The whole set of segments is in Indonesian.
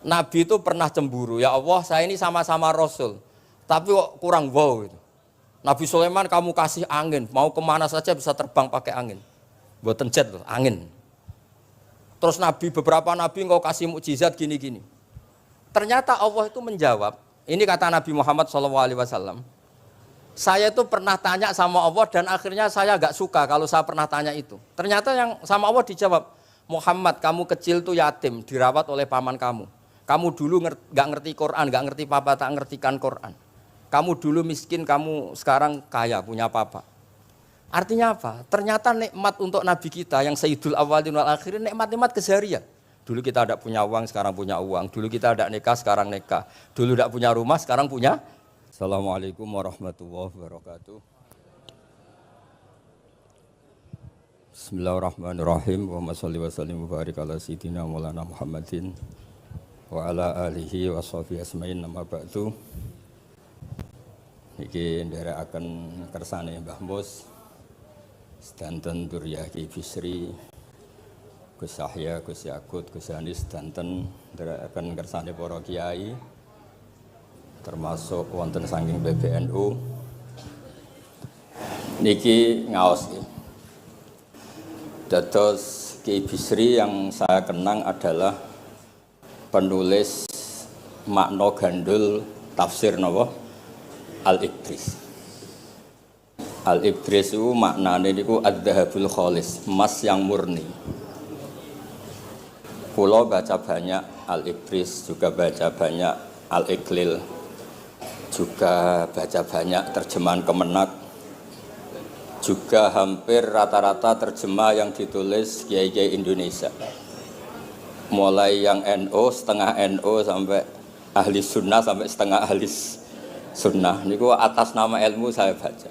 Nabi itu pernah cemburu, ya Allah saya ini sama-sama Rasul, tapi kok kurang wow gitu. Nabi Sulaiman kamu kasih angin, mau kemana saja bisa terbang pakai angin. Buatan jet loh, angin. Terus beberapa Nabi engkau kasih mukjizat gini-gini. Ternyata Allah itu menjawab, ini kata Nabi Muhammad SAW, saya itu pernah tanya sama Allah dan akhirnya saya agak suka kalau saya pernah tanya itu. Ternyata yang sama Allah dijawab, Muhammad kamu kecil tuh yatim, dirawat oleh paman kamu. Kamu dulu nggak ngerti Quran, nggak ngerti papa, tak ngertikan Quran. Kamu dulu miskin, kamu sekarang kaya, punya papa. Artinya apa? Ternyata nikmat untuk Nabi kita yang Sayyidul Awwalin wal Akhirin, nikmat-nikmat keseharian. Dulu kita tidak punya uang, sekarang punya uang. Dulu kita tidak nikah, sekarang nikah. Dulu tidak punya rumah, sekarang punya. Assalamualaikum warahmatullahi wabarakatuh. Bismillahirrahmanirrahim. Wa sholli wa sallim wa barik ala sayyidina Maulana Muhammadin wa ala alihi wa sahbihi asma'in nama ba'du. Iki nderekaken kersane Mbah Mus sedanten Duriyah Ki Bisri Gus Yahya, Gus Yakut, Gus Anis sedanten nderekaken kersane para kiai termasuk wonten saking PBNU niki ngaos dados Ki Bisri yang saya kenang adalah penulis makna gandul tafsir napa Al-Ibris. Al-Ibris itu maknane niku ad-dhahabul khalis, emas yang murni. Kula baca banyak Al-Ibris, juga baca banyak Al-Iqlil, juga baca banyak terjemahan Kemenak, juga hampir rata-rata terjemah yang ditulis kiai-kiai Indonesia. Mulai yang NO, setengah NO sampai ahli sunnah sampai setengah ahli sunnah. Niku atas nama ilmu saya baca.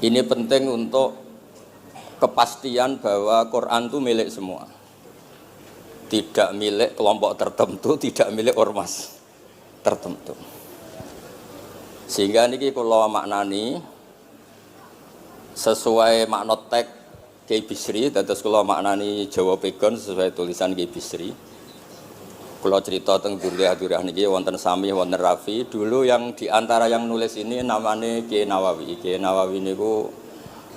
Ini penting untuk kepastian bahwa Quran itu milik semua. Tidak milik kelompok tertentu, tidak milik ormas tertentu. Sehingga niki kula maknani sesuai makna teks Ki Bisri, dados kula maknani Jawa Pegon sesuai tulisan Ki Bisri. Kula cerita teng Duriyah niki wonten Sami, wonten Rafi. Dulu yang diantara yang nulis ini namanya Kiai Nawawi. Kiai Nawawi niku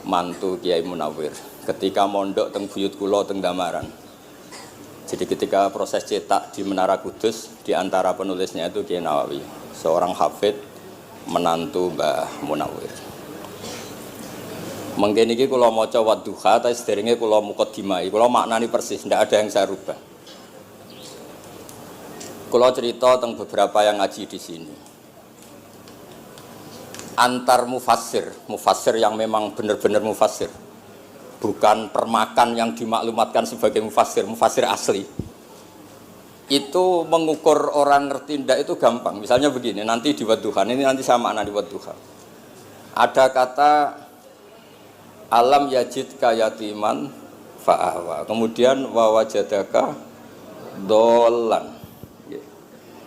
mantu Kiai Munawir. Ketika mondok teng buyut kula teng Damaran. Jadi ketika proses cetak di Menara Kudus, diantara penulisnya itu Kiai Nawawi, seorang hafid menantu Mbah Munawir. Mengke niki kula maca Wadduha ta sederenge kula mukadimah. Kula maknani persis, ndak ada yang saya rubah. Kula cerita tentang beberapa yang ngaji di sini. Antar mufassir yang memang benar-benar mufassir. Bukan permakan yang dimaklumatkan sebagai mufassir asli. Itu mengukur orang ngerti ndak itu gampang. Misalnya begini, nanti di Wadduha, ini nanti saya maknani Wadduha. Ada kata alam yajid kayatiman fa'awa. Kemudian wawajadaka dolan.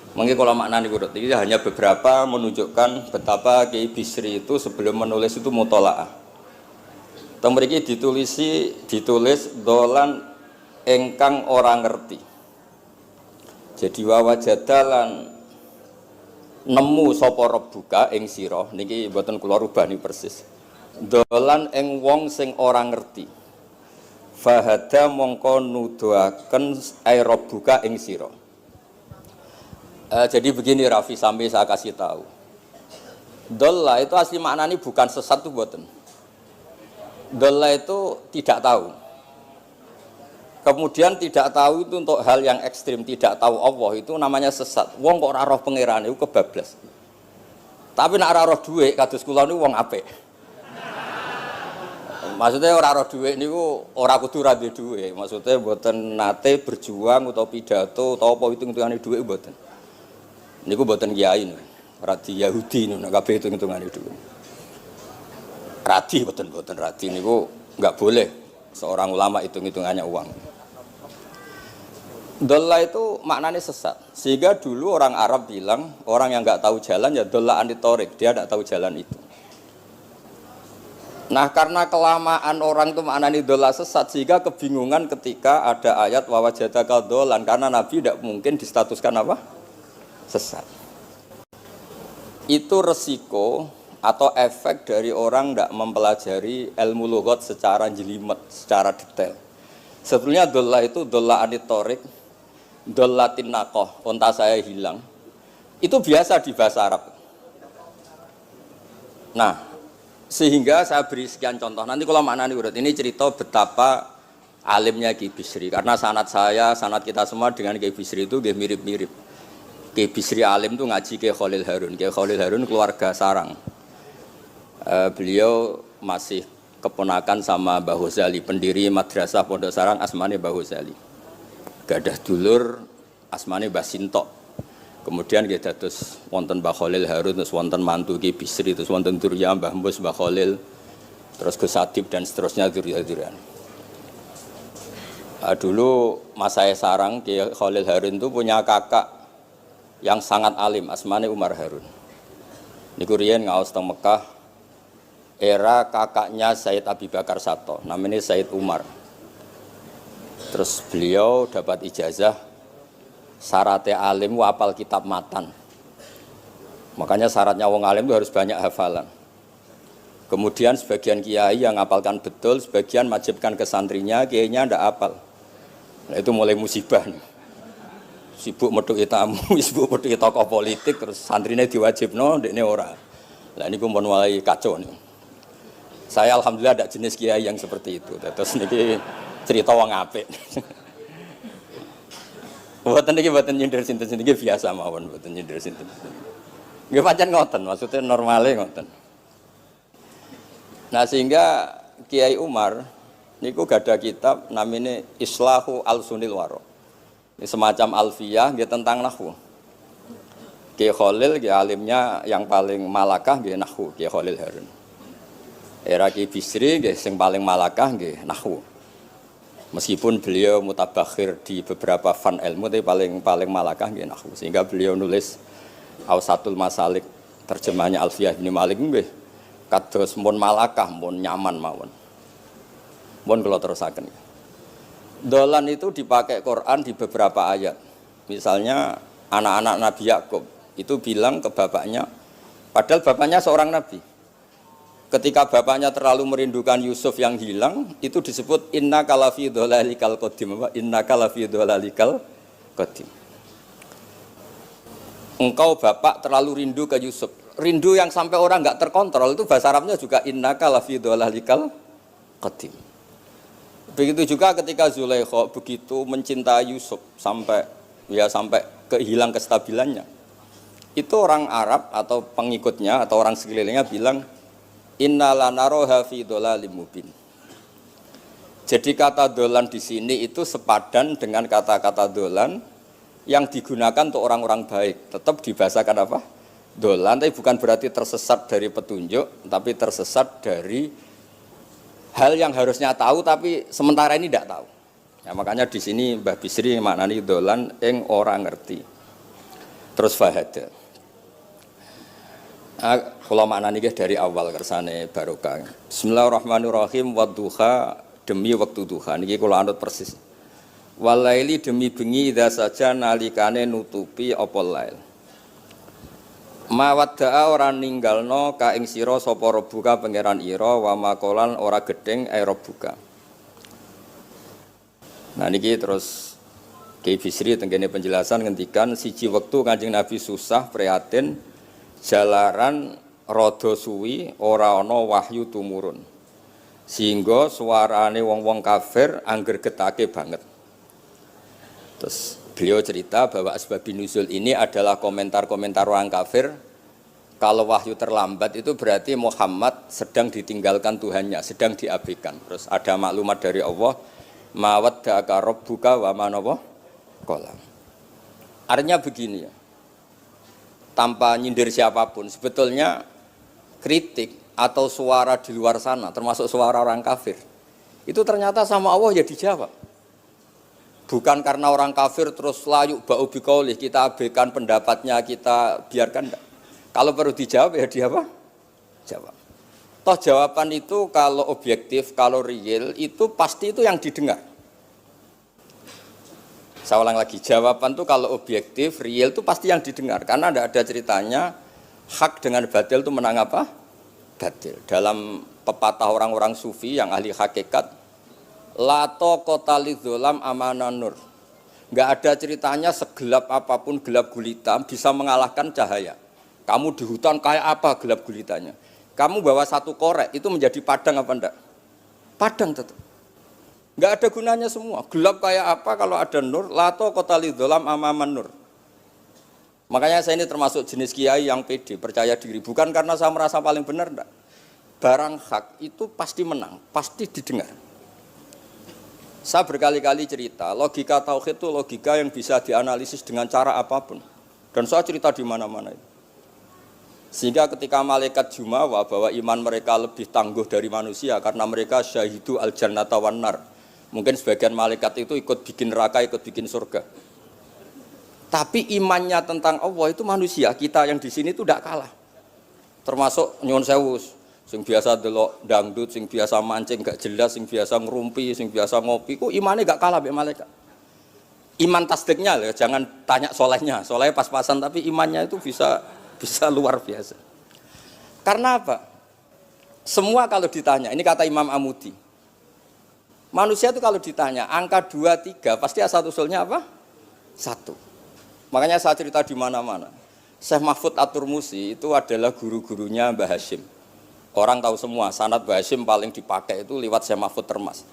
Mungkin kalau maknanya urut ini hanya beberapa menunjukkan betapa Kiai Bisri itu sebelum menulis itu mutola'ah. Temriki ditulis dolan engkang orang ngerti. Jadi wawajadalan nemu sapa rabbuka ing sira niki mboten kula rubah niki persis. Dolan ing wong sing ora ngerti. Fahada mongko nuduhaken aerob buka ing sira. Jadi begini Rafi sampai saya kasih tahu. Dolla itu asli maknanya bukan sesat itu mboten. Dolla itu tidak tahu. Kemudian tidak tahu itu untuk hal yang ekstrim, tidak tahu Allah itu namanya sesat. Wong kok ora roh pangeran itu kebablas. Tapi nek ora roh dhuwit kados kula niku wong apik. Maksudnya orang roh duit niku ora kudu ra duwe duit. Maksudnya mboten nate berjuang utawa pidato utawa apa hitung-hitungane duit mboten. Niku mboten kiai niku. Radi Yahudi niku nek kabeh hitung-hitungane duit. Radi mboten radi niku enggak boleh seorang ulama hitung-hitungannya uang. Dolla itu maknanya sesat. Sehingga dulu orang Arab bilang orang yang enggak tahu jalan ya dolla anitorik, dia enggak tahu jalan itu. Nah karena kelamaan orang itu maknani dola sesat sehingga kebingungan ketika ada ayat wawajadaka dolan karena Nabi tidak mungkin distatuskan apa? Sesat. Itu resiko atau efek dari orang tidak mempelajari ilmu lughat secara jelimet, secara detail. Sebetulnya dola itu dola anitorik, dola tinakoh, onta saya hilang. Itu biasa di bahasa Arab. Nah, sehingga saya beri sekian contoh. Nanti kalau maknani urut ini cerita betapa alimnya Ki Bisri. Karena sanad saya, sanad kita semua dengan Ki Bisri itu mirip-mirip. Ki Bisri alim itu ngaji Ki Khalil Harun. Ki Khalil Harun keluarga sarang. Beliau masih keponakan sama Mbah Ghazali, pendiri madrasah Pondok Sarang asmane Mbah Ghazali. Gadah dulur asmane Mbah Sintok. Kemudian kita terus wonten Mbah Khalil Harun, terus wonten mantu Ki Bisri, terus wonten Durya Mbah Mus, Mbah Khalil, terus Gus Adib dan seterusnya Durya-Duryan. Dulu mas saya sarang Ki Khalil Harun itu punya kakak yang sangat alim, asmane Umar Harun. Niku riyen ngaos teng Mekah, era kakaknya Said Abi Bakar Sato, namanya Said Umar. Terus beliau dapat ijazah syaratnya alim apal kitab matan. Makanya syaratnya wong alim itu harus banyak hafalan. Kemudian sebagian kiai yang ngapalkan betul, sebagian wajibkan ke santrinya, kiainya ndak apal. Nah itu mulai musibah nih. Sibuk metuki tamu, sibuk metuki tokoh politik, terus santrinya diwajibno, ndekne ora. Lah niku pun mulai kacau nih. Saya alhamdulillah ada jenis kiai yang seperti itu. Terus niki cerita wong apik. Mboten niki mboten nyindir sinten-sinten iki biasa mawon, mboten nyindir sinten. Nggih pancen ngoten, maksudnya normale ngoten. Nah sehingga Kiai Umar niku gadah kitab namanya Islahu Al-Sunil Waro. Ini semacam alfiyah nggih tentang nahwu. Kiai Khalil nggih alimnya yang paling malakah nggih nahwu, Kiai Khalil Harun. Era Ki Bisri nggih sing paling malakah nggih nahwu. Meskipun beliau mutabakhir di beberapa fan ilmu tapi paling malakah nggih nahwu. Sehingga beliau nulis Ausatul Masalik terjemahnya Alfiyah bin Malik nggih kados mun malakah mun nyaman mawon. Mun kula terusaken. Dolan itu dipakai Quran di beberapa ayat. Misalnya anak-anak Nabi Yakub itu bilang ke bapaknya, padahal bapaknya seorang nabi. Ketika bapaknya terlalu merindukan Yusuf yang hilang, itu disebut inna kalafi dhalalikal qadim. Inna kalafi dhalalikal qadim. Engkau bapak terlalu rindu ke Yusuf. Rindu yang sampai orang enggak terkontrol itu bahasa Arabnya juga inna kalafi dhalalikal qadim. Begitu juga ketika Zulaikha begitu mencintai Yusuf sampai kehilang kestabilannya. Itu orang Arab atau pengikutnya atau orang sekelilingnya bilang inna lanaroha fi dhalalim mubin. Jadi kata dolan di sini itu sepadan dengan kata-kata dolan yang digunakan untuk orang-orang baik. Tetap dibahasakan apa? Dolan, tapi bukan berarti tersesat dari petunjuk, tapi tersesat dari hal yang harusnya tahu tapi sementara ini tidak tahu. Ya, makanya di sini Mbah Bisri maknani dolan ing ora ngerti. Terus fahada. Kalau maknani dari awal kersane barokah. Bismillahirrahmanirrahim wadduha demi waktu duha. Niki kula anut persis. Walaili demi bengi idza saja nalikane nutupi apa lail. Mawadda'a ora ninggalno ka ing sira sapa rebuka pangeran ira wa makolan ora gedeng rebuka. Nah niki terus Kiai Bisri tenggene penjelasan ngendikan siji wektu Kanjeng Nabi susah prihatin jalaran rada suwi ora ana wahyu tumurun. Sehingga suarane wong-wong kafir angger getake banget. Terus beliau cerita bahwa asbab nuzul ini adalah komentar-komentar orang kafir. Kalau wahyu terlambat itu berarti Muhammad sedang ditinggalkan Tuhannya, sedang diabaikan. Terus ada maklumat dari Allah, mawaddaka rabbuka wa manawa qala. Artinya begini ya. Tanpa nyindir siapapun, sebetulnya kritik atau suara di luar sana, termasuk suara orang kafir, itu ternyata sama Allah ya dijawab. Bukan karena orang kafir terus layuk ba'u biqaulih, kita abaikan pendapatnya, kita biarkan enggak. Kalau perlu dijawab ya dia apa? Jawab. Toh jawaban itu kalau objektif, kalau real itu pasti itu yang didengar. Saya ulang lagi, jawaban itu kalau objektif, real itu pasti yang didengar. Karena tidak ada ceritanya hak dengan batil itu menang apa? Batil. Dalam pepatah orang-orang sufi yang ahli hakikat, la taqata lidzolam amanan nur. Enggak ada ceritanya segelap apapun gelap gulita bisa mengalahkan cahaya. Kamu di hutan kayak apa gelap gulitanya? Kamu bawa satu korek itu menjadi padang apa enggak? Padang tetap. Enggak ada gunanya semua. Gelap kayak apa kalau ada nur? La taqata lidzolam amanan nur. Makanya saya ini termasuk jenis kiai yang pede, percaya diri. Bukan karena saya merasa paling benar, enggak. Barang hak itu pasti menang, pasti didengar. Saya berkali-kali cerita, logika tauhid itu logika yang bisa dianalisis dengan cara apapun. Dan saya cerita di mana-mana itu. Sehingga ketika malaikat jumawa bahwa iman mereka lebih tangguh dari manusia karena mereka syahidu al-jannata wan nar. Mungkin sebagian malaikat itu ikut bikin neraka, ikut bikin surga. Tapi imannya tentang Allah itu manusia, kita yang di sini itu tidak kalah. Termasuk nyuwun sewu, sing biasa delok dangdut, sing biasa mancing gak jelas, sing biasa ngerumpi, sing biasa ngopi, kok imannya gak kalah mbek malaikat. Iman tasdiknya loh, jangan tanya solehnya, solehnya pas-pasan tapi imannya itu bisa luar biasa. Karena apa? Semua kalau ditanya, ini kata Imam Amudi. Manusia itu kalau ditanya angka 2, 3 pasti asal-usulnya apa? 1. Makanya saya cerita di mana-mana. Syekh Mahfud At-Turmusi itu adalah guru-gurunya Mbah Hashim. Orang tahu semua, sanad Mbah Hashim paling dipakai itu lewat Syekh Mahfud Termas.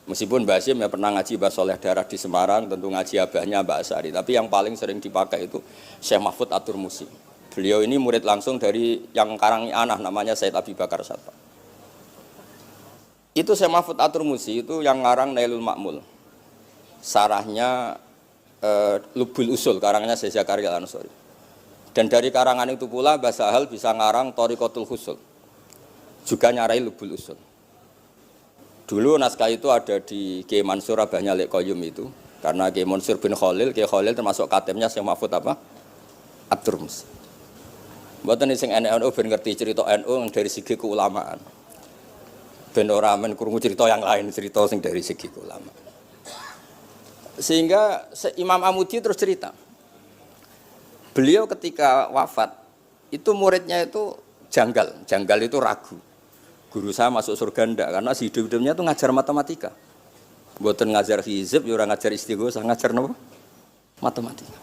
Meskipun Mbah Hashim ya pernah ngaji Mbah Soleh Darah di Semarang, tentu ngaji abahnya Mbah Asyari. Tapi yang paling sering dipakai itu Syekh Mahfud At-Turmusi. Beliau ini murid langsung dari yang karangi anak namanya Said Abi Bakar Satpa. Itu Syekh Mahfud At-Turmusi itu yang ngarang Nailul Ma'mul. Sarahnya Lubul Usul, karangannya Syekh Zakaria Al-Ansori. Dan dari karangan itu pula Mbah Sahal bisa ngarang Thariqatul Husul. Juga nyarai Lubul Usul. Dulu naskah itu ada di Kiai Mansur abahnya Lek Qayyum itu. Karena Kiai Mansur bin Khalil, Kiai Khalil termasuk katemnya Syekh Mahfud apa? At-Turmusi. Mboten sing NU ben ngerti cerita NU dari segi keulamaan. Ben ora men krungu cerita yang lain, cerita sing dari segi keulamaan. Sehingga Imam Amudi terus cerita, beliau ketika wafat itu muridnya itu janggal itu ragu. Guru saya masuk surga ndak karena si hidup-hidupnya itu ngajar matematika. Mboten ngajar hizib, ya ora ngajar istighosah, ngajar napa? Matematika.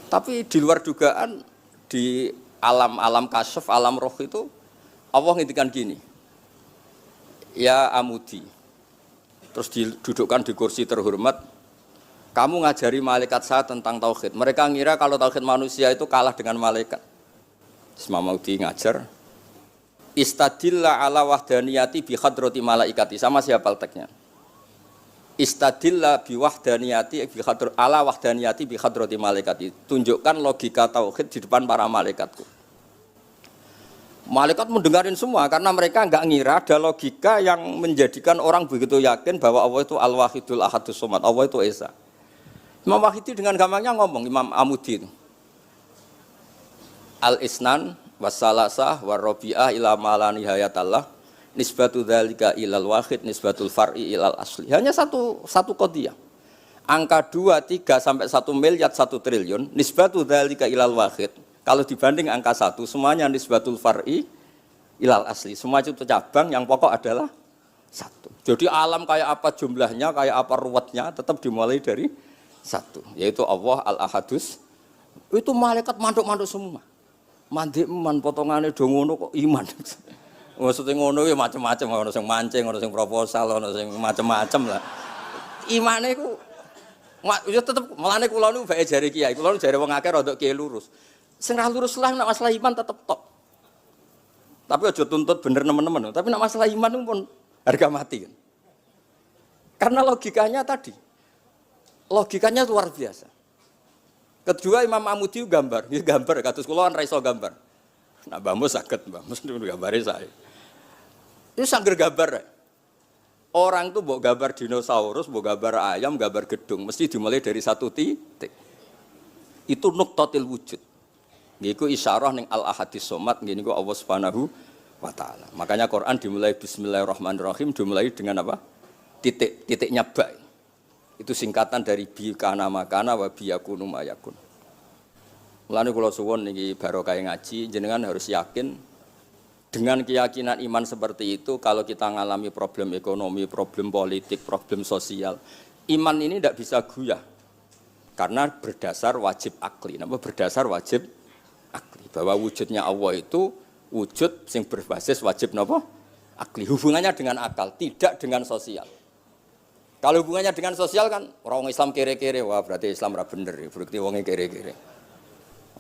Tapi di luar dugaan di alam kasyaf, alam roh itu Allah ngintikan gini. Ya Amudi. Terus didudukkan di kursi terhormat. Kamu ngajari malaikat saya tentang tauhid. Mereka ngira kalau tauhid manusia itu kalah dengan malaikat. Imam Amudi ngajar. Istadilla ala wahdaniyati bi hadrati malaikati. Sama siapa teksnya? Istadilla bi wahdaniyati bi ala wahdaniyati bi hadrati malaikati. Tunjukkan logika tauhid di depan para malaikatku. Malaikat mendengarin semua karena mereka enggak ngira ada logika yang menjadikan orang begitu yakin bahwa Allah itu Al-Wahidul Ahadus Somad. Allah itu Esa. Imam Wahidi dengan gampangnya ngomong, Imam Amudi itu. Al-Isnan wassalasah warrobi'ah ila malani hayatallah nisbatu dzalika ilal wahid nisbatul far'i ilal asli. Hanya satu qadhiyah. Angka 2, 3 sampai 1 miliar 1 triliun nisbatu dzalika ilal wahid. Kalau dibanding angka 1 semuanya nisbatul far'i ilal asli. Semua itu cabang yang pokok adalah 1. Jadi alam kayak apa jumlahnya, kayak apa ruwetnya tetap dimulai dari 1, yaitu Allah Al-Ahadus. Itu malaikat manduk-manduk semua. Mandi man potongannya do ngono kok iman. Maksudnya ngono ya macam-macam, ono sing mancing, ono sing proposal, ono sing macam-macam lah. Imane iku ya tetep melane kula niku bae jare kiai. Kula jare wong akeh rada kiai lurus. Sing ra lurus lah nek masalah iman tetep top. Tapi aja tuntut bener nemen-nemen. Tapi nek masalah iman pun harga mati kan. Karena logikanya tadi. Logikanya luar biasa. Kedua Imam Amudi gambar, ini gambar kados kula kan ra iso gambar. Nah Mbah Mus saged, Mbah Mus gambare saya. Itu sangger gambar. Orang tuh mbok gambar dinosaurus, mbok gambar ayam, gambar gedung, mesti dimulai dari 1 titik. Itu nuqtatil wujud. Nggih iku isyarah ning Al-Ahadis Somad, nggih niku Allah Subhanahu wa ta'ala. Makanya Quran dimulai bismillahirrahmanirrahim, dimulai dengan apa? Titiknya ba. Itu singkatan dari bi kana makana wa bi yakunu mayakun. Mulane kula suwun niki barokah ngaji, jenengan harus yakin dengan keyakinan iman seperti itu. Kalau kita ngalami problem ekonomi, problem politik, problem sosial, iman ini tidak bisa goyah karena berdasar wajib akli. Napa berdasar wajib akli? Bahwa wujudnya Allah itu wujud yang berbasis wajib napa? Akli. Hubungannya dengan akal, tidak dengan sosial. Kalau hubungannya dengan sosial kan orang Islam kere-kere, wah berarti Islam ra bener, berarti wongnya kere-kere.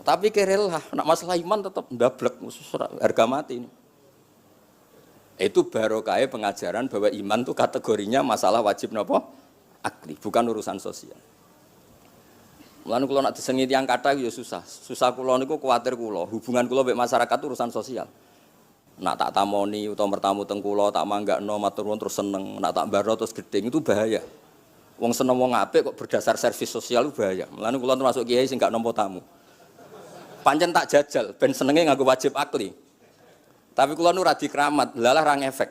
Tapi kere lah, nak masalah iman tetap ndablek, harga mati ini. Itu barokah pengajaran bahwa iman itu kategorinya masalah wajib napa? Akli, bukan urusan sosial. Mulane kula nak disengi tiyang kathah ya susah. Susah kula niku kuwatir kula, hubungan kula mek masyarakat itu urusan sosial. Nak tak tamoni utawa mertamu teng kula tak manggakno matur nuwun terus seneng, nak tak mbarno terus gedeng itu bahaya. Wong seneng wong apik kok berdasar servis sosial itu bahaya. Mulane kula termasuk kiai sing gak nampa tamu. Pancen tak jajal ben senenge nganggo wajib akli. Tapi kula nu ra dikeramat, lalah ra ngefek.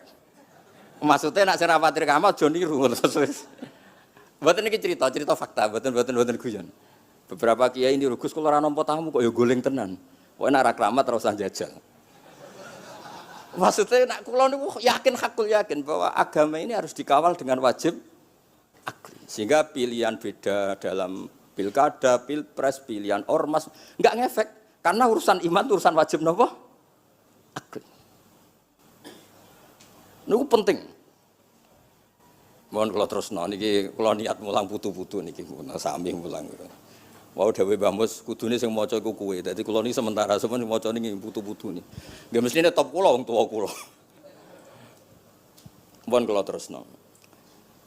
Maksudnya nak sira patir keramat aja niru terus. Mboten niki cerita fakta, mboten guyon. Beberapa kiai ini Gus kula ora nampa tamu kok ya goleng tenan. Kok nek ra keramat ora usah jajal. Maksudnya nak kula niku yakin bahwa agama ini harus dikawal dengan wajib akli. Sehingga pilihan beda dalam pilkada, pilpres, pilihan ormas enggak ngefek karena urusan iman itu urusan wajib napa? Akli. Niku penting. Mohon kula terusno niki kula niat mulang putu-putu niki sami mulang. Wau dawuh Mbah Mus kudune sing maca iku kowe. Dadi kula niki sementara sampeyan maca niki putu-putu niki. Nggih mestine top kula wong tuwa kula. Mohon kula terusno.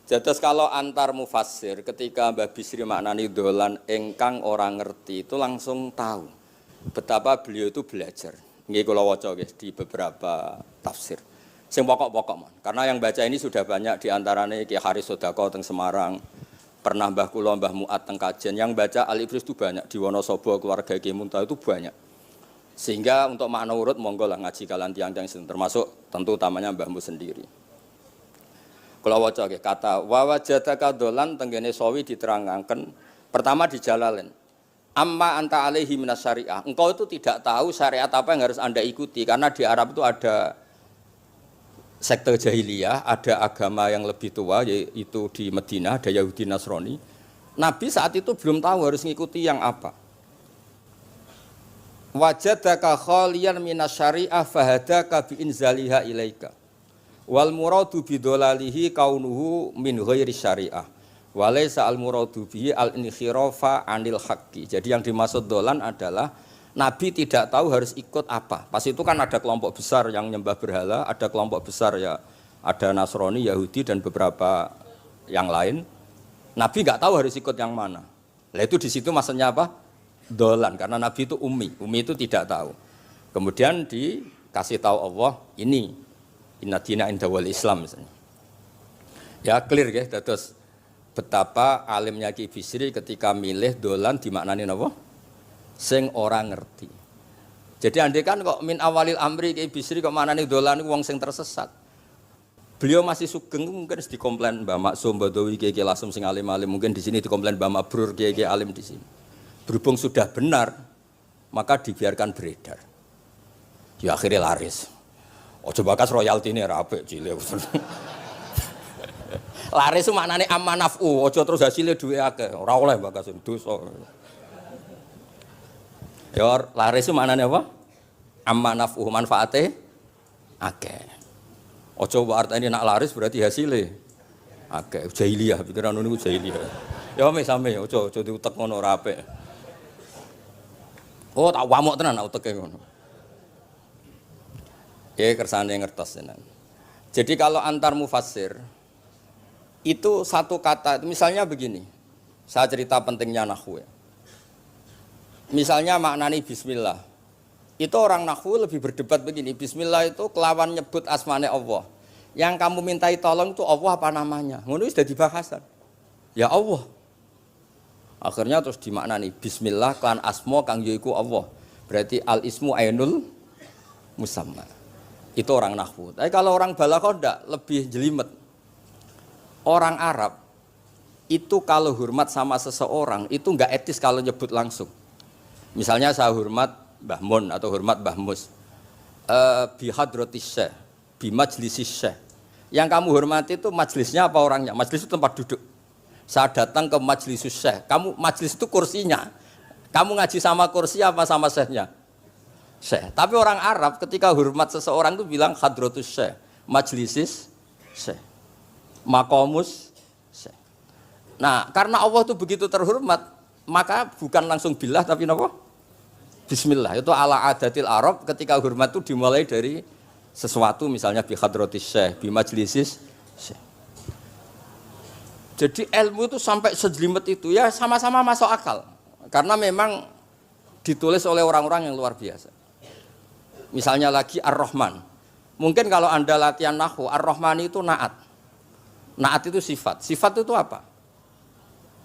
Jadi kalau antar mufassir ketika Mbah Bisri maknani dolan engkang orang ngerti itu langsung tahu betapa beliau itu belajar. Nggih kula waca guys di beberapa tafsir. Sing pokok-pokok man. Karena yang baca ini sudah banyak di antaranya Ki Haris Sodako teng Semarang. Pernah Mbah kula Mbah Muat teng Kajen yang baca Al-Ifris itu banyak di Wonosobo keluarga Ki Muntah itu banyak. Sehingga untuk makna urut monggo lah ngaji kalian tiang-tiang termasuk tentu utamanya Mbah Mu sendiri. Kula waca nggih kata wa wajadaka dolan tenggene sawi diterangaken pertama di Jalalain. Amma anta alaihi minas syariah. Engkau itu tidak tahu syariat apa yang harus Anda ikuti karena di Arab itu ada sekte jahiliyah, ada agama yang lebih tua yaitu di Madinah ada Yahudi Nasrani. Nabi saat itu belum tahu harus mengikuti yang apa. Wajadaka khaliyan minas syariah fahadaka bi inzaliha ilaika. Wal muradu bidolalihi kaunuhu min ghairi syariah. Walaysa al muradu bihi al inkhirafa anil haqqi. Jadi yang dimaksud dolan adalah Nabi tidak tahu harus ikut apa. Pas itu kan ada kelompok besar yang nyembah berhala, ada kelompok besar ya ada Nasrani, Yahudi dan beberapa yang lain. Nabi nggak tahu harus ikut yang mana. Lah itu di situ maksudnya apa? Dolan karena Nabi itu ummi itu tidak tahu. Kemudian dikasih tahu Allah ini inna dina inda wal Islam misalnya. Ya clear ya, terus betapa alimnya Ki Bisri ketika milih dolan dimaknani apa? Sing orang ngerti. Jadi andai kan kok min awalil amri Ki Bisri kok maknani dolan wong sing tersesat. Beliau masih sugeng mungkin dikomplain Mbah Maksum Badawi Ki Lasem sing alim-alim mungkin di sini dikomplain Mbah Mabrur Ki alim di sini. Berhubung sudah benar maka dibiarkan beredar. Ya akhirnya laris. Ojo bakas royalti ini rapi cilik. Laris itu maknanya amanafu, ojo terus hasilnya duwe akeh. Ora oleh bakas dosa. Ya laris itu maknanya apa? Amanafu manfaate akeh. Ojo artine nak laris berarti hasilnya akeh. Jahiliyah pikiran niku jahiliyah. Ya sami ojo diutek ngono rapi. Oh tak wamuk tenan nak uteke ngono. Ya kersane ngertos tenan. Jadi kalau antar mufassir itu satu kata, misalnya begini. Saya cerita pentingnya nahwu. Misalnya maknani bismillah. Itu orang nahwu lebih berdebat begini, bismillah itu kelawan nyebut asmane Allah. Yang kamu mintai tolong itu Allah apa namanya? Ngono sudah dibahasan. Ya Allah. Akhirnya terus dimaknani bismillah kan asma kang yaiku Allah. Berarti al ismu ainul musamma. Itu orang nahwu. Tapi kalau orang balaghah ndak, lebih jelimet. Orang Arab itu kalau hormat sama seseorang itu enggak etis kalau nyebut langsung. Misalnya saya hormat Mbah Mun atau hormat Mbah Mus. Bi hadratis syekh, bi majlisis syekh. Yang kamu hormati itu majelisnya apa orangnya? Majelis itu tempat duduk. Saya datang ke majlisus syekh. Kamu majlis itu kursinya. Kamu ngaji sama kursi apa sama syekhnya? Syekh. Tapi orang Arab ketika hormat seseorang itu bilang hadratus syekh, majlisis syekh, maqamus syekh. Nah, karena Allah itu begitu terhormat, maka bukan langsung billah tapi napa? Bismillah. Itu ala adatil Arab ketika hormat itu dimulai dari sesuatu misalnya bi hadratis syekh, bi majlisis syekh. Jadi ilmu itu sampai sejelimet itu ya sama-sama masuk akal. Karena memang ditulis oleh orang-orang yang luar biasa. Misalnya lagi Ar-Rahman. Mungkin kalau Anda latihan nahwu, Ar-Rahman itu naat. Naat itu sifat. Sifat itu apa?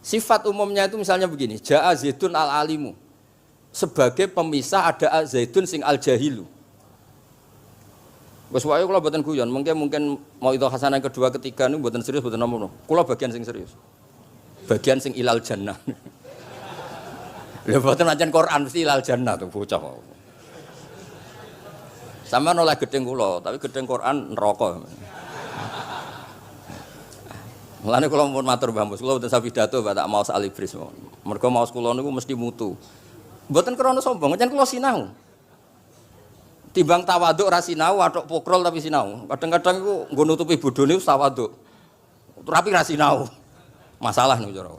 Sifat umumnya itu misalnya begini, Ja'a Zaidun al-alimu. Sebagai pemisah ada Zaidun sing al-jahilu. Wes wae kula mboten guyon, mungkin mau itu hasanah yang kedua ketiga niku mboten serius mboten nomo. Kula bagian sing serius. Bagian sing ilal jannah. Lha mboten ancen Quran mesti ilal jannah tuh bocah. Sama nolak gedeng kula, tapi gedeng Quran neraka. Mulane kula mun matur Mbah Mus, kula mboten sapidato tak maos alibris. Mergo maos kula niku mesti mutu. Mboten krana sombong, ancen kula sinau. Timbang tawaduk ra sinau, atok pokrol tapi sinau. Kadang-kadang iku nggo nutupi bodhone tawaduk. Tapi ra sinau. Masalah niku cara.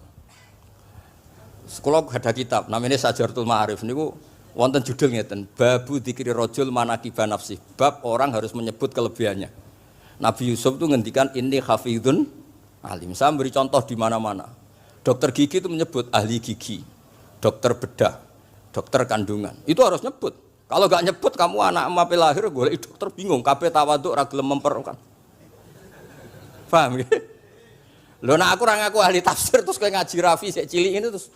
Kula ada kitab namanya Sajartul Ma'arif niku wonten judul ngeten, Babu Dzikri Rajul Manaqiba Nafsi. Bab orang harus menyebut kelebihannya. Nabi Yusuf itu ngendikan inni hafizun alim. Saya beri contoh di mana-mana. Dokter gigi itu menyebut ahli gigi, dokter bedah, dokter kandungan. Itu harus nyebut. Kalau gak nyebut kamu anak mape lahir golek dokter bingung, kabeh tawaduk ra gelem memperkan. Paham ya? Lho nek aku ora ngaku ahli tafsir terus kowe ngaji Rafi sik cilik ini terus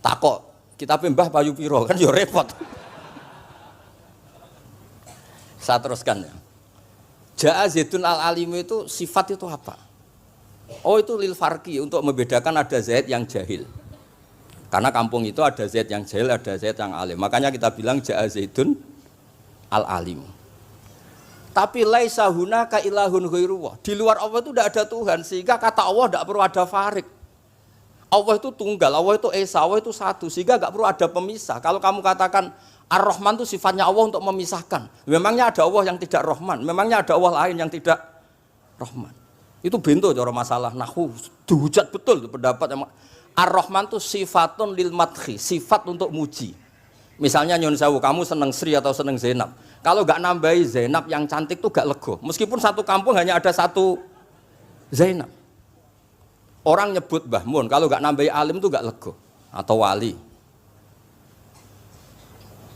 takok, kitabe Mbah Payu piro kan ya repot. Saya teruskan ya. Ja'a Zaidun al-alimu itu sifat itu apa? Oh itu lil farqi untuk membedakan ada Zaid yang jahil. Karena kampung itu ada Zaid yang jahil, ada Zaid yang alim. Makanya kita bilang Ja'a Zaidun al-alim. Tapi laisa hunaka ilahun ghairuwah. Di luar Allah itu tidak ada Tuhan, sehingga kata Allah tidak perlu ada farik. Allah itu tunggal, Allah itu esa, Allah itu satu, sehingga tidak perlu ada pemisah. Kalau kamu katakan Ar-Rahman itu sifatnya Allah untuk memisahkan. Memangnya ada Allah yang tidak Rahman, memangnya ada Allah lain yang tidak Rahman. Itu bento cara masalah nahwu. Dihujat betul pendapat yang Ar-Rahman itu sifatun lil madhi, sifat untuk muji. Misalnya nyun sewu, kamu seneng Sri atau seneng Zainab. Kalau gak nambahi Zainab yang cantik itu gak lego. Meskipun satu kampung hanya ada satu Zainab. Orang nyebut Mbah Mun, kalau gak nambahi alim itu gak lego. Atau wali.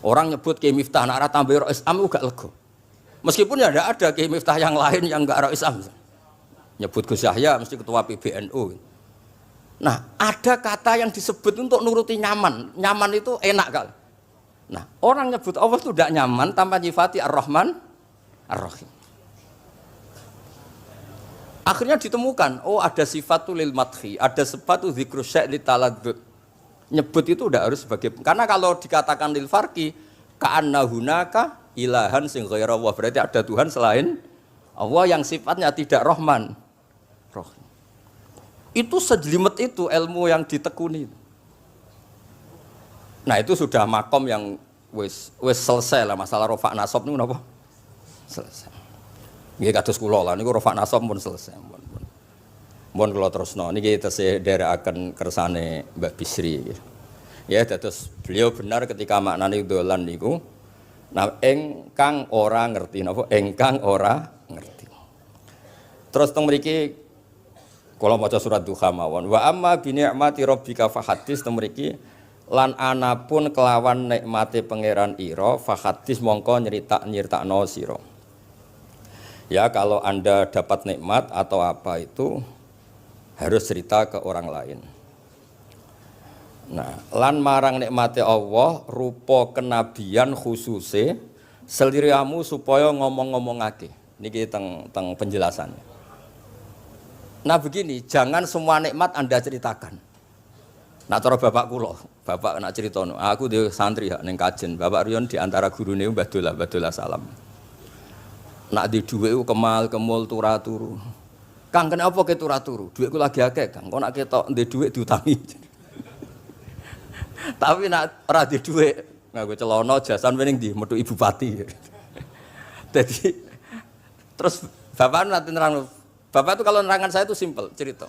Orang nyebut Kiai Miftah, nak tambahi Rois Am itu gak lego. Meskipun ya ada Kiai Miftah yang lain yang gak Rois Am. Nyebut Gus Yahya mesti ketua PBNU. Nah, ada kata yang disebut untuk nuruti nyaman. Nyaman itu enak kali. Nah, orang nyebut Allah itu tidak nyaman tanpa nyifati Ar-Rahman, Ar-Rahim. Akhirnya ditemukan, oh ada sifatul lil madhi, ada sifatul dzikru syai' li taladdud. Nyebut itu tidak harus sebagai, karena kalau dikatakan lil farqi, ka'anna hunaka ilahan sing ghaira Allah, berarti ada Tuhan selain Allah yang sifatnya tidak Rahman, Rahim. Itu sejelimet itu ilmu yang ditekuni. Nah itu sudah makom yang wis selesai lah masalah rofa nasab niku napa? Selesai. Nggih kados kula lah niku rofa nasab pun selesai. Mun kula terusno niki tesih nderekaken kersane Mbak Bisri. Ya dados beliau benar ketika maknane dolan niku nah engkang ora ngerti napa? Engkang ora ngerti. Terus teng mriki kalau maca surat Duha mawon wa amma bi ni'mati rabbika fahadits temriki lan anapun kelawan nikmate pangeran ira fahadits mongko nyritakno sira. Ya kalau Anda dapat nikmat atau apa itu harus cerita ke orang lain. Nah, lan marang nikmate Allah rupa kenabian khususe seliramu supaya ngomong-ngomongake. Niki teng penjelasannya. Nah begini, jangan semua nikmat Anda ceritakan. Nah cara bapak kula, bapak nak ceritono, aku di santri ning kajen, Bapak Riyon di antara gurune Mbah Dola salam. Nak di dhuwit kemal kemul turu. Kang kenapa ke turu? Dhuwitku lagi akeh, Kang. Kok nak ketok ndek dhuwit diutangi. Tapi nak ora di dhuwit, nganggo celana jasan wening ndi metu ibu pati. Jadi terus bapak nanti nerang, bapak itu kalau nerangan saya itu simpel cerita.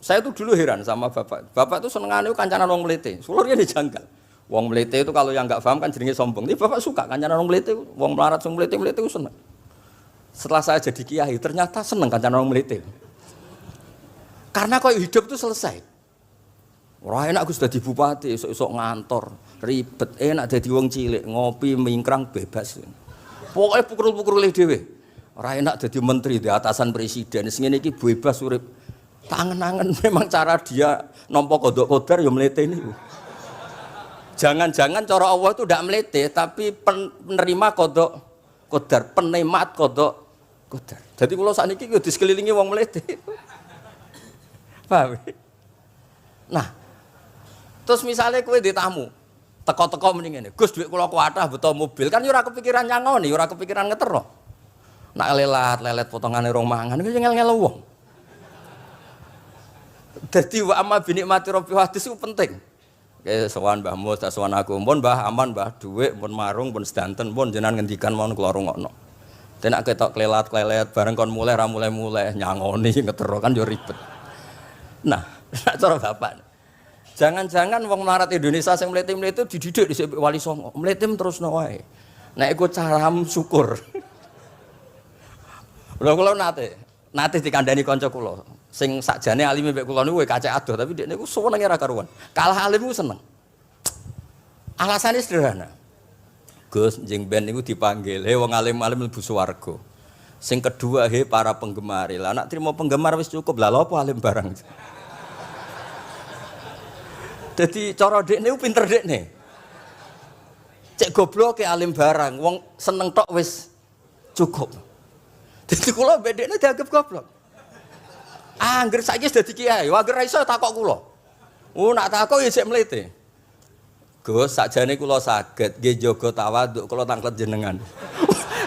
Saya itu dulu heran sama bapak. Bapak itu senengane kancanan wong mlete. Sulurnya dijanggal. Wong mlete itu kalau yang enggak paham kan jenenge sombong. Tapi bapak suka kancanan wong mlete, wong melarat wong mlete itu seneng. Setelah saya jadi kiai ternyata seneng kancanan wong mlete. Karena kok hidup itu selesai. Ora enak Gus dadi bupati, esuk-esuk ngantor, ribet, enak dadi wong cilik, ngopi mingkrang bebas. Pokoknya pukul-pukul dhewe. Ora enak dadi menteri di atasan presiden. Sing ngene iki bebas urip. Tangan-tangan memang cara dia nampa kodok kodar ya mlete niku. Jangan-jangan cara Allah itu ndak mlete tapi penerima kodok kodar, penikmat kodok kodar. Jadi kula sakniki yo disekelilingi wong mlete. Paham? Nah, terus misalnya kowe di tamu teko-teko mending ngene. Gus dhuwit kula kuatah beto mobil kan yo ora kepikiran nyangoni, ora kepikiran ngetero. Nak lelet potongane rong mangan iku ngel-ngel wong. Dadi wa amma bi nikmati rabbi hadis itu penting. Oke, sowan Mbah Mus, tak sowan aku. Pun Mbah aman, Mbah dhuwit, pun marung, pun sedanten, pun jenengan ngendikan mon kula rungokno. Ten nek ketok klelet bareng kon mulai ra mulai nyangoni ngetero kan yo ribet. Nah, cara bapak. Jangan-jangan wong melarat Indonesia sing mlete-mlete dididik dhisik Wali Songo. Mlete terusno wae. Nek iku caram syukur. Kula nate dikandani kanca kula. Sing sakjane alime mbek kula niku kacek adoh tapi dekne niku senenge ra karuan. Kalah alim ku seneng. Alasane sederhana. Gus njing ben niku dipanggil, "He wong alim-alim mlebu swarga." Sing kedua, "He para penggemar." Lah nek trimo penggemar wis cukup. Lah lha apa alim barang. Dadi cara dekne ku pinter dekne. Cek goblok ke alim barang, wong seneng tok wis cukup. Dadi kula mbek dekne dianggap goblok. Angger saiki wis dadi kiai, angger ra iso takok kula. Nak takok ya sik mlete. Gus, sakjane kula saged nggih jaga tawaduk kula tanglet jenengan.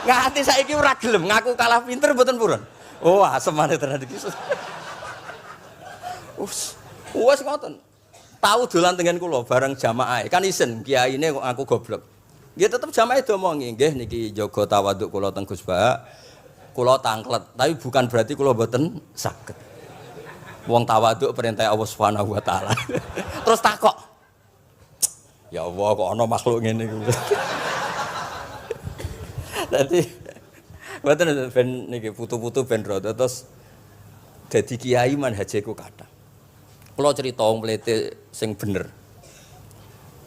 Nganti saiki ora gelem ngaku kalah pinter mboten purun. Oh, asemane tenan iki. Wes ngoten. Tahu dolan tengen kula bareng jamaah. Kan isen kiyaine kok aku goblok. Nggih tetep jamaah diomongi, nggih niki jaga tawaduk kula teng Gus Ba. Kula tanglet, tapi bukan berarti kula mboten saged. Wong tawaduk perintah Allah Subhanahu wa taala. Terus takok. Ya Allah kok ana makhluk ngene iki. Dadi mboten ben niki putu-putu ben rada terus dadi kiai manhajeku kathah. Kula cerita wong mlete sing bener.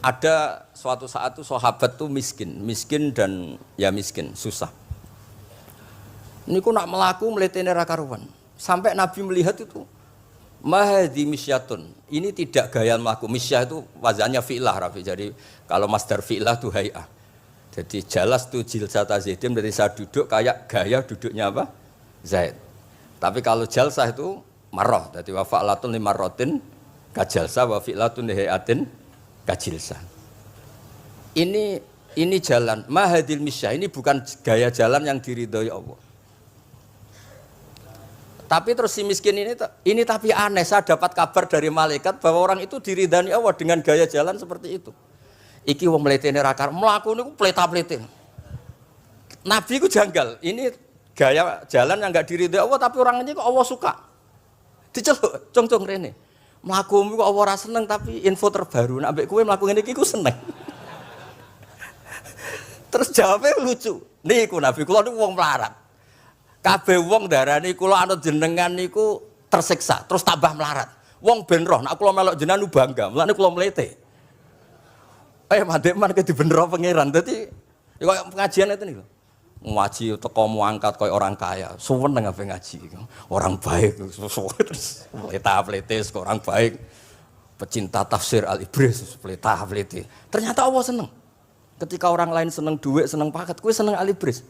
Ada suatu saat tuh sahabat tuh miskin dan ya miskin, susah. Niku nak melaku mletene ra karuan. Sampai Nabi melihat itu mahdi misyatun. Ini tidak gaya melaku. Misyah itu wazannya fi'lah Rafi. Jadi kalau masdar fi'lah itu hay'ah. Jadi jalas tu jilsata Zaidim dari saya duduk kayak gaya duduknya apa? Zaid. Tapi kalau jalsah itu marrah. Jadi wa fa'latun li marratin kajalsah wa fi'latun li hay'atin kajilsah. Ini jalan mahadil misyah. Ini bukan gaya jalan yang diridhoi Allah. Tapi terus si miskin ini tapi aneh, saya dapat kabar dari malaikat bahwa orang itu diridani Allah dengan gaya jalan seperti itu. Iki wong mletene ra kar mlaku niku pleta-plete. Nabi ku janggal. Ini gaya jalan yang enggak diridai Allah tapi orangnya kok Allah suka. Diceluk, cong-cong rene. Mlakumu kok Allah ora seneng tapi info terbaru nek ambek kowe mlaku ngene iki ku seneng. Terus jawabnya lucu. Niku Nabi kula niku wong melarat. Kabeh wong darani kula anut jenengan niku tersiksa, terus tambah melarat. Wong ben roh, nek kula melok jenengan bangga, mulane kula mlete. Mandek man ke dibenero pangeran. Dadi ya koyo pengajian itu niku. Ngaji teko muangkat koyo orang kaya, suweneng ape ngaji. Orang baik, terus pleta-pletes kok orang baik. Pecinta tafsir Al-Ibris, pleta-plete. Ternyata Allah seneng. Ketika orang lain seneng duit, seneng paket, kowe seneng alibris.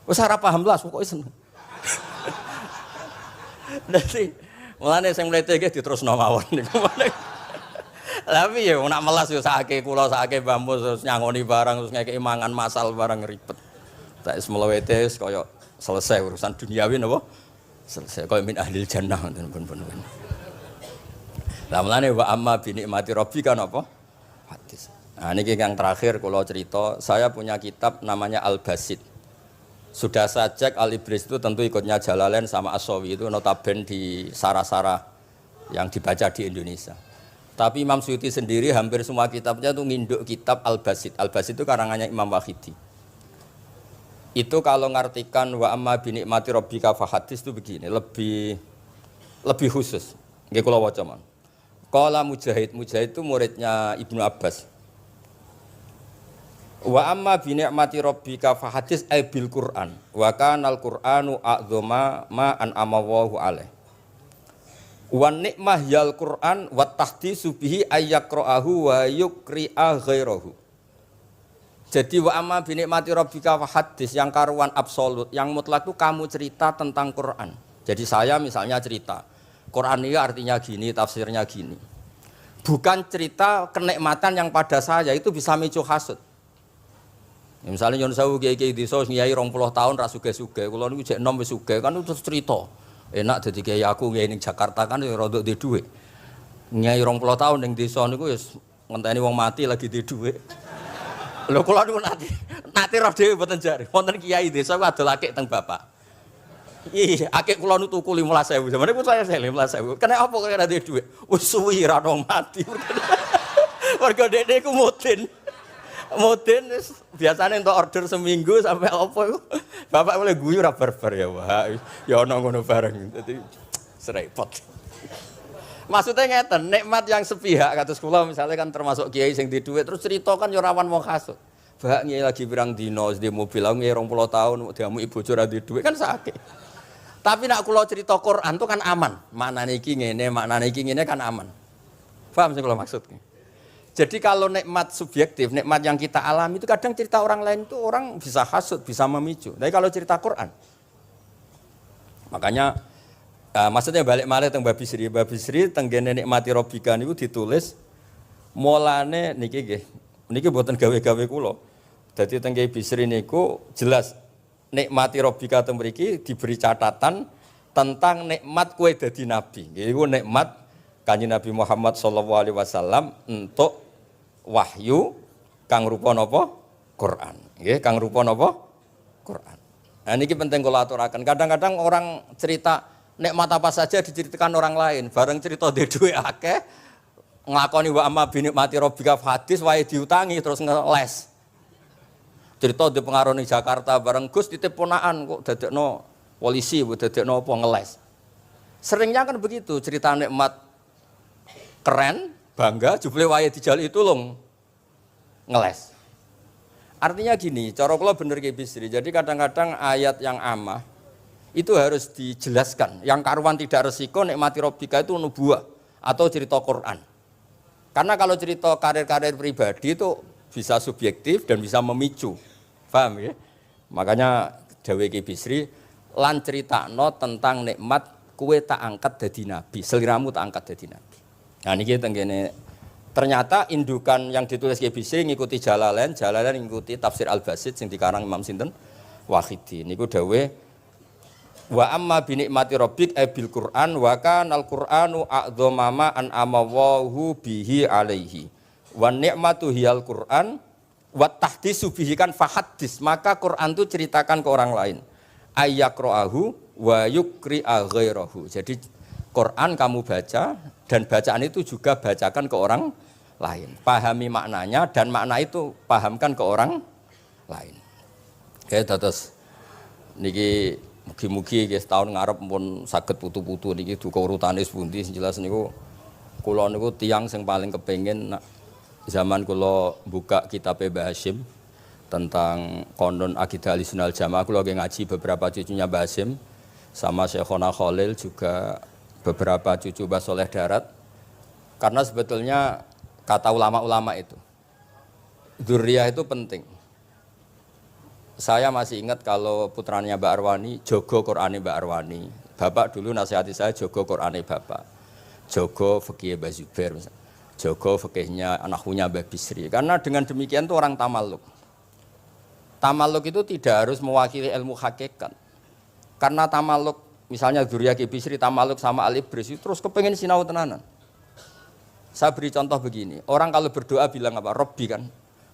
Wis ora paham lah, pokoke seneng. Dadi mulane sing mlete iki diterusno mawon niku. Tapi ya nak melas yo sakake kula sakake bambus terus nyangoni barang terus ngekeki mangan masal barang ribet. Tak wis mlewete kaya selesai urusan duniawi napa? Selesai kaya min ahlil jannah pun. Lah mulane wa amma bi nikmati rabbika napa? Hadis. Nah niki yang terakhir kula cerita, saya punya kitab namanya Al-Basit. Sudah saya cek Al-Ibris itu tentu ikutnya Jalalain sama As-Sawi itu notaben di sara-sara yang dibaca di Indonesia. Tapi Imam Suyuti sendiri hampir semua kitabnya itu nginduk kitab Al-Basit. Al-Basit itu karangannya Imam Wahidi. Itu kalau ngartikan wa amma bi nikmati rabbika fahadis itu begini, lebih khusus. Nggih kula waca mon. Qala Mujahid itu muridnya Ibnu Abbas. Wa amma bi nikmati rabbika fahadis ay bil Qur'an. Wa kanal Qur'anu a'dzama ma an amawahu alaih. Wan nikmah yal Qur'an wa tahdisu bihi ayyaqra'ahu wa yukri'a ghairahu. Jadi wa amma bi nikmati rabbika wa hadis yang karuan absolut, yang mutlak itu kamu cerita tentang Quran. Jadi saya misalnya cerita Quran ini artinya gini, tafsirnya gini. Bukan cerita kenikmatan yang pada saya itu bisa micu hasud. Ya, misalnya nyon sewu kiai-kiai desa ngiyai 20 tahun ra sugih-sugih, kula niku jek enom wis sugih kan terus cerita. Enak dadi kiai aku ngiyai ning Jakarta kan ya rodok di dhuwit. Ngiyai 20 tahun ning desa niku wis ngenteni wong mati lagi di dhuwit. Lho kula niku nate roh dhewe mboten jare. Wonten kiai desa ku adol akik teng bapak. Iya, akik kula nu tuku 15.000. Zamane pun saya 15.000. Kena apa kok ora duwe dhuwit? Wis suwi ra wong mati. Warga dekne ku mudin. Mudin biasane entuk order seminggu sampai apa iku. Bapak boleh guyu ra barbar ya, Wah. Ya ana ngono bareng. Dadi serepot. Maksudnya ngeten, nikmat yang sepihak kados kula misalnya kan termasuk kiai sing di dhuwit terus cerita kan yo rawan wong hasud. Bak kiai lagi pirang dina di mobil aku kiai 20 tahun diamu ibu ora di dhuwit kan sakit. Tapi nak kula cerita Quran itu kan aman. Maknane iki ngene kan aman. Paham sing kula maksud? Jadi kalau nikmat subjektif, nikmat yang kita alami itu kadang cerita orang lain itu orang bisa hasud, bisa memicu. Tapi kalau cerita Quran makanya maksudnya balik malih teng Babi Sri teng gene nikmati Rabbika niku ditulis mulane niki nggih. Niki mboten gawe-gawe kula. Dadi teng Babi Sri niku jelas nikmati Rabbika teng mriki diberi catatan tentang nikmat kowe dadi nabi. Iku nikmat Kanjeng Nabi Muhammad sallallahu alaihi wasallam entuk wahyu kang rupa napa? Quran. Nggih, kang rupa napa? Quran. Nah niki penting kula aturaken. Kadang-kadang orang cerita nikmat apa saja diceritakan orang lain, bareng cerita dhe dhuwit akeh nglakoni wa amma bi nikmati rabbika hadis wae diutangi terus ngeles. Cerita di pengaruh ning Jakarta bareng Gus titip ponakan kok dadekno polisi, dadekno apa ngeles. Seringnya kan begitu, cerita nikmat keren, bangga, jebule wae dijali tulung ngeles. Artinya gini, cara kula bener ki Bisri. Jadi kadang-kadang ayat yang amah itu harus dijelaskan. Yang karuan tidak resiko nikmati Rabbika itu nubuwah atau cerita Quran. Karena kalau cerita karir-karir pribadi itu bisa subjektif dan bisa memicu. Paham ya? Makanya dawuh Ki Bisri lan critakno tentang nikmat kowe tak angkat dadi nabi, seliramu tak angkat dadi nabi. Nah niki tenggene ternyata indukan yang ditulis Ki Bisri ngikuti Jalalain ngikuti tafsir Al-Basit sing dikarang Imam sinten Wahidi. Niku dawuh wa amma bi nikmati rabbik bil Qur'an wa kanal Qur'anu a'dzama ma an amawahu bihi alaihi. Wa nikmatu hiyal Qur'an wa tahdisu bihi kan fahaddis, maka Quran itu ceritakan ke orang lain. Ayyaqra'ahu wa yukri'a ghairahu. Jadi Quran kamu baca dan bacaan itu juga bacakan ke orang lain. Pahami maknanya dan makna itu pahamkan ke orang lain. Oke, terus niki mugi-mugi nggih tahun ngarep pun saged putu-putu niki duka urutane pundi sing jelas niku kula niku tiyang sing paling kepengin zaman kula buka kitab Mbah Hasyim tentang konon akidah Ahlussunnah wal Jamaah, kula ngaji beberapa cucunya Mbah Hasyim sama Syekhona Khalil juga beberapa cucu Mbah Soleh Darat. Karena sebetulnya kata ulama-ulama itu Dzurriyyah itu penting. Saya masih ingat kalau putranya Mbak Arwani, jogo Qur'ane Mbak Arwani. Bapak dulu nasihati saya jogo Qur'ane Bapak. Jogo fikih Mbak Zubair, jogo fikihnya anaknya Mbak Bisri. Karena dengan demikian itu orang tamaluk. Tamaluk itu tidak harus mewakili ilmu hakikat. Karena tamaluk, misalnya Dzurriyyah Ki Bisri tamaluk sama Al-Ibris, terus kepengen sinau tenanan. Saya beri contoh begini, orang kalau berdoa bilang apa? Robbi kan?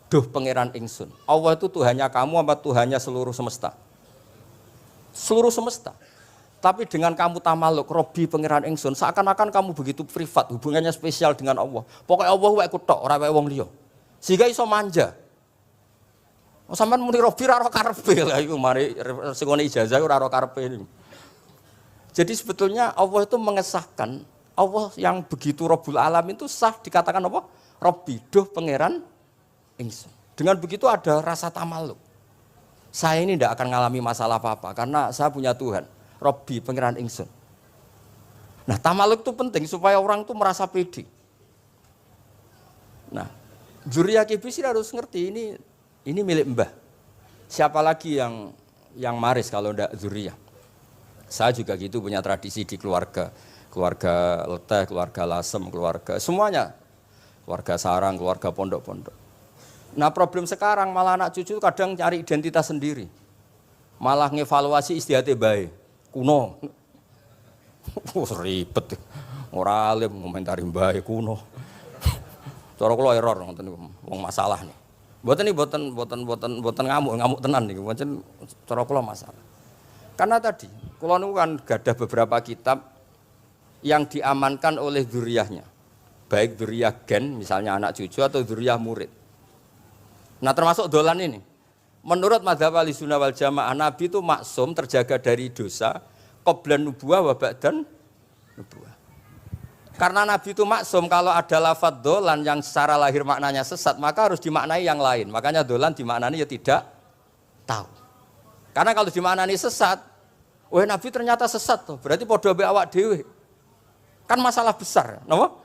Duh pangeran ingsun. Allah itu Tuhannya kamu apa Tuhannya seluruh semesta? Seluruh semesta. Tapi dengan kamu tamaluk, Robbi pangeran ingsun, seakan-akan kamu begitu privat, hubungannya spesial dengan Allah. Pokoknya Allah wae kutok, ora wae wong liya. Sehingga iso manja. Sampeyan muni Robbi ora karepe lah iku mari sing ngene ijazah ora karepe niku. Jadi sebetulnya Allah itu mengesahkan Allah yang begitu Rabbul Alamin itu sah dikatakan apa? Robbi, duh pangeran ingsun. Dengan begitu ada rasa tamaluk. Saya ini tidak akan mengalami masalah apa-apa karena saya punya Tuhan. Robbi pangeran ingsun. Nah, tamaluk itu penting supaya orang itu merasa pede. Nah, Dzurriyyah Ki Bisri harus ngerti ini milik Mbah. Siapa lagi yang maris kalau tidak Dzurriyyah? Saya juga gitu punya tradisi di keluarga leteh, keluarga lasem, keluarga semuanya, keluarga sarang, keluarga pondok-pondok. Nah problem sekarang malah anak cucu kadang cari identitas sendiri, malah ngevaluasi istiadatnya baik, kuno, ribet, orang alim komentari baik kuno, cara kalau error, wong masalah nih, buatan ngamuk tenan nih, buatan cara kalau masalah. Karena tadi, kalau nu kan ada beberapa kitab yang diamankan oleh dzurriyyahnya, baik dzurriyyah gen, misalnya anak cucu atau dzurriyyah murid. Nah termasuk dolan ini, menurut madzhab Ahlussunnah wal Jamaah, Nabi itu maksum terjaga dari dosa, qoblan nubuwah wa ba'dan nubuwah. Karena Nabi itu maksum, kalau ada lafadz dolan yang secara lahir maknanya sesat, maka harus dimaknai yang lain. Makanya dolan dimaknani ya tidak tahu. Karena kalau dimaknani sesat, wah Nabi ternyata sesat tuh, berarti podo be awak dhewe. Kan masalah besar, napa?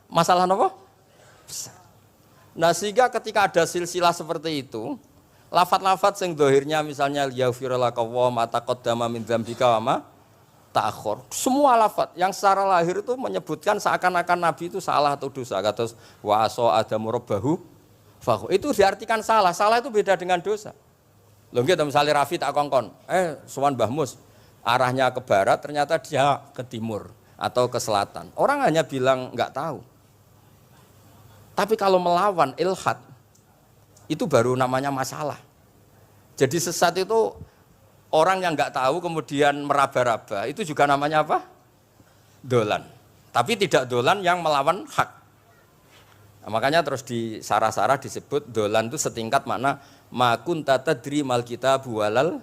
Masalah napa? Besar. Nah sehingga ketika ada silsilah seperti itu, lafadz-lafadz yang dohirnya misalnya yaghfirlaka wa ma taqaddama min dzambika wa ma ta'akhkhar. Semua lafadz yang secara lahir itu menyebutkan seakan-akan Nabi itu salah atau dosa. Kata wa asa adamu rabbahu fahu. Itu diartikan salah. Salah itu beda dengan dosa. Lho nggih misalnya Rafi tak kongkon, sowan Mbah Mus, arahnya ke barat ternyata dia ke timur atau ke selatan. Orang hanya bilang enggak tahu. Tapi kalau melawan ilhad, itu baru namanya masalah. Jadi sesat itu orang yang enggak tahu kemudian meraba-raba, itu juga namanya apa? Dolan. Tapi tidak dolan yang melawan hak. Nah, makanya terus di sarah-sarah disebut dolan itu setingkat makna ma kunta tadri mal kitabu walal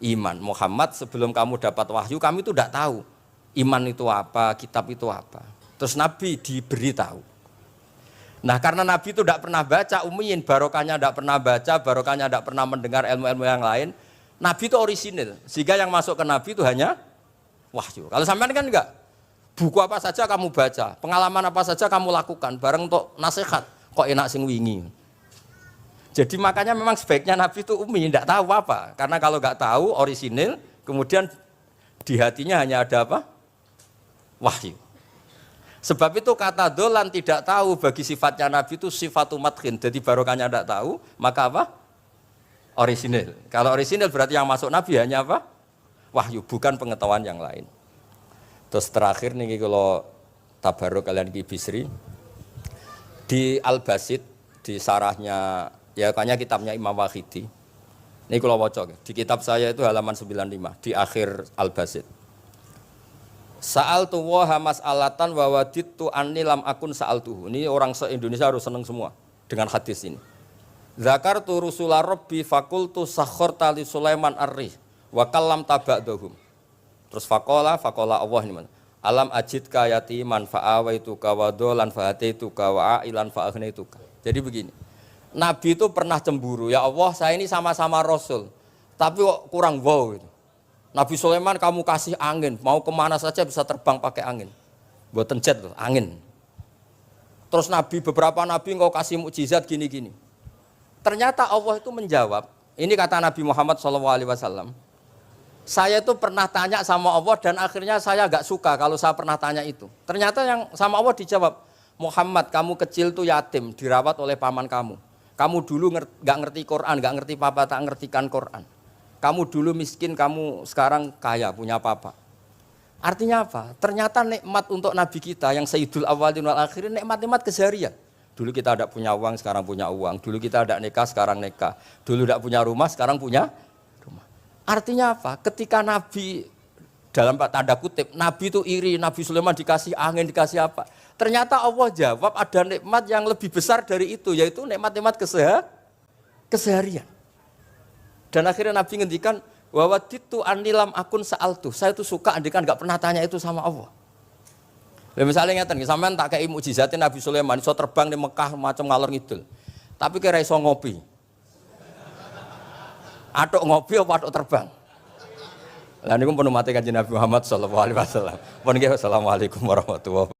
iman. Muhammad sebelum kamu dapat wahyu, kami itu tidak tahu iman itu apa, kitab itu apa. Terus Nabi diberitahu. Nah karena Nabi itu tidak pernah baca, ummiyin, barokahnya tidak pernah baca, barokahnya tidak pernah mendengar ilmu-ilmu yang lain. Nabi itu orisinil, sehingga yang masuk ke Nabi itu hanya wahyu. Kalau sampean kan enggak, buku apa saja kamu baca, pengalaman apa saja kamu lakukan, bareng untuk nasihat, kok enak sing wingi. Jadi makanya memang sebaiknya Nabi itu ummi, tidak tahu apa. Karena kalau nggak tahu orisinil, kemudian di hatinya hanya ada apa? Wahyu. Sebab itu kata dolan tidak tahu bagi sifatnya Nabi itu sifatu madkhin. Jadi barokahnya tidak tahu, maka apa? Orisinil. Kalau orisinil berarti yang masuk Nabi hanya apa? Wahyu, bukan pengetahuan yang lain. Terus terakhir nih kalau tabaruk kalian Ki Bisri, di Al-Basit, di sarahnya, ya kayaknya kitabnya Imam Wahidi. Ini kalau wocok, di kitab saya itu halaman 95, di akhir Al-Basit. Sa'altu waha mas'alatan wa wadidtu anni lam akun sa'altuhu. Ini orang se-Indonesia harus senang semua dengan hadis ini. Zakartu rusula rabbi fakultu sakhorta li Sulaiman ar-rih wa kallam taba'dahum. Terus faqala Allah ini mana? Alam ajidka yatiman fa'awaituka wa dolan fa'ataituka wa a'ilan fa'agnaituka. Jadi begini, Nabi itu pernah cemburu, ya Allah saya ini sama-sama Rasul, tapi kok kurang wow gitu. Nabi Sulaiman kamu kasih angin, mau kemana saja bisa terbang pakai angin. Buatan jet loh, angin. Terus Nabi, beberapa Nabi engkau kasih mukjizat gini-gini. Ternyata Allah itu menjawab. Ini kata Nabi Muhammad SAW. Saya itu pernah tanya sama Allah dan akhirnya saya agak suka kalau saya pernah tanya itu. Ternyata yang sama Allah dijawab, Muhammad kamu kecil tuh yatim, dirawat oleh paman kamu. Kamu dulu nggak ngerti Quran, nggak ngerti papa, tak ngertikan Quran. Kamu dulu miskin, kamu sekarang kaya, punya papa. Artinya apa? Ternyata nikmat untuk Nabi kita yang Sayyidul Awwalin wal Akhirin, nikmat-nikmat keseharian. Dulu kita tidak punya uang, sekarang punya uang. Dulu kita tidak nikah, sekarang nikah. Dulu tidak punya rumah, sekarang punya rumah. Artinya apa? Ketika Nabi, dalam tanda kutip, Nabi itu iri, Nabi Sulaiman dikasih angin, dikasih apa. Ternyata Allah jawab ada nikmat yang lebih besar dari itu, yaitu nikmat-nikmat keseharian. Dan akhirnya Nabi ngendikan, wawaditu anilam akun sa'altu. Saya itu suka andikan nggak pernah tanya itu sama Allah. Misalnya ngeten, sampean tak kei mukjizatin Nabi Sulaiman iso terbang di Mekah macam ngalor ngidul. Tapi kira iso ngopi. Atuk ngopi apa atuk terbang? Lah niku pun mate Kanjeng Nabi Muhammad sallallahu alaihi wasallam. Pun nggih assalamualaikum warahmatullahi wabarakatuh.